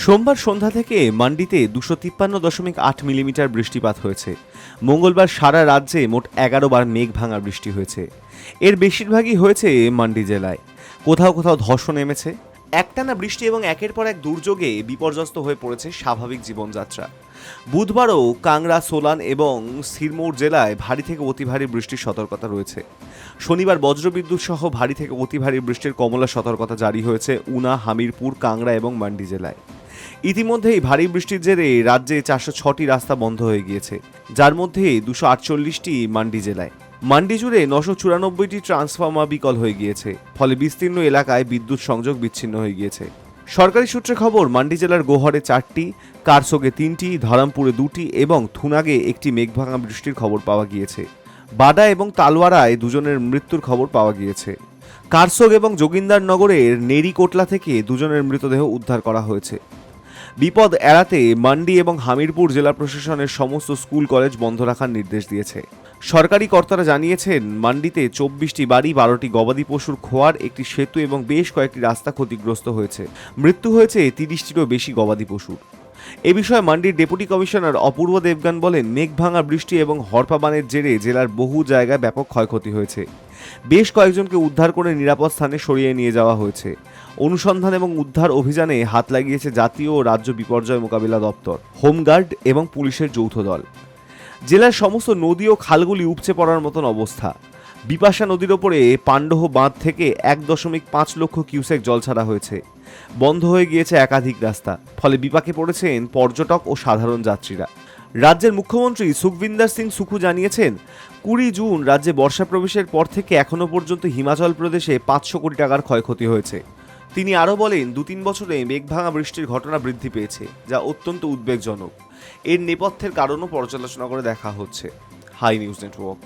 সোমবার সন্ধ্যা থেকে মান্ডিতে 253.8 মিলিমিটার বৃষ্টিপাত হয়েছে। মঙ্গলবার সারা রাজ্যে মোট 11 বার মেঘ ভাঙা বৃষ্টি হয়েছে। এর বেশিরভাগই হয়েছে মান্ডি জেলায়। কোথাও কোথাও ধসও নেমেছে। একটানা বৃষ্টি এবং একের পর এক দুর্যোগে বিপর্যস্ত হয়ে পড়েছে স্বাভাবিক জীবনযাত্রা। বুধবারও কাংড়া, সোলান এবং সিরমৌর জেলায় ভারী থেকে অতি ভারী বৃষ্টির সতর্কতা রয়েছে। শনিবার বজ্রবিদ্যুৎ সহ ভারী থেকে অতি ভারী বৃষ্টির কমলা সতর্কতা জারি হয়েছে উনা, হামিরপুর, কাংড়া এবং মান্ডি জেলায়। ইতিমধ্যেই ভারী বৃষ্টির জেরে রাজ্যে 406টি রাস্তা বন্ধ হয়ে গিয়েছে, যার মধ্যে 248টি মান্ডি জেলায়। মান্ডি জুড়ে 994টি ট্রান্সফর্মার বিকল হয়ে গিয়েছে, ফলে বিস্তীর্ণ এলাকায় বিদ্যুৎ সংযোগ বিচ্ছিন্ন হয়ে গিয়েছে। সরকারি সূত্রে খবর, মান্ডি জেলার গোহরে 4টি, কারসোগে 3টি, ধরমপুরে 2টি এবং থুনাগে 1টি মেঘভাঙা বৃষ্টির খবর পাওয়া গিয়েছে। বাডা এবং তালওয়ারায় 2 জনের মৃত্যুর খবর পাওয়া গিয়েছে। কারসোগ এবং যোগিন্দারনগরের নেরিকোটলা থেকে 2 জনের মৃতদেহ উদ্ধার করা হয়েছে। বিপদ এড়াতে মান্ডি এবং হামিরপুর জেলা প্রশাসনের সমস্ত স্কুল কলেজ বন্ধ রাখার নির্দেশ দিয়েছে। সরকারি কর্তারা জানিয়েছেন, মান্ডিতে 24টি বাড়ি, 12টি গবাদি পশুর খোয়ার, একটি সেতু এবং বেশ কয়েকটি রাস্তা ক্ষতিগ্রস্ত হয়েছে। মৃত্যু হয়েছে 30টিরও বেশি গবাদি পশুর। এ বিষয়ে মান্ডির ডেপুটি কমিশনার অপূর্ব দেবগান বলেন, মেঘভাঙা বৃষ্টি এবং হরপাবানের জেরে জেলার বহু জায়গায় ব্যাপক ক্ষয়ক্ষতি হয়েছে। বেশ কয়েকজনকে উদ্ধার করে নিরাপদ স্থানে সরিয়ে নিয়ে যাওয়া হয়েছে। অনুসন্ধান এবং উদ্ধার অভিযানে হাত লাগিয়েছে জাতীয় ও রাজ্য বিপর্যয় মোকাবিলা দপ্তর, হোমগার্ড এবং পুলিশের যৌথ দল। জেলার সমস্ত নদী ও খালগুলি উপচে পড়ার মতন অবস্থা। বিপাশা নদীর ওপরে পাণ্ডহ বাঁধ থেকে 1.5 লক্ষ কিউসেক জল ছাড়া হয়েছে। বন্ধ হয়ে গিয়েছে একাধিক রাস্তা, ফলে বিপাকে পড়েছেন পর্যটক ও সাধারণ যাত্রীরা। রাজ্যের মুখ্যমন্ত্রী সুখবিন্দর সিং সুখু জানিয়েছেন, 20 জুন রাজ্যে বর্ষা প্রবেশের পর থেকে এখনও পর্যন্ত হিমাচল প্রদেশে 500 কোটি টাকার ক্ষয়ক্ষতি হয়েছে। তিনি আরও বলেন, 2-3 বছরে মেঘভাঙা বৃষ্টির ঘটনা বৃদ্ধি পেয়েছে, যা অত্যন্ত উদ্বেগজনক। এর নেপথ্যের কারণও পর্যালোচনা করে দেখা হচ্ছে। Hi news network.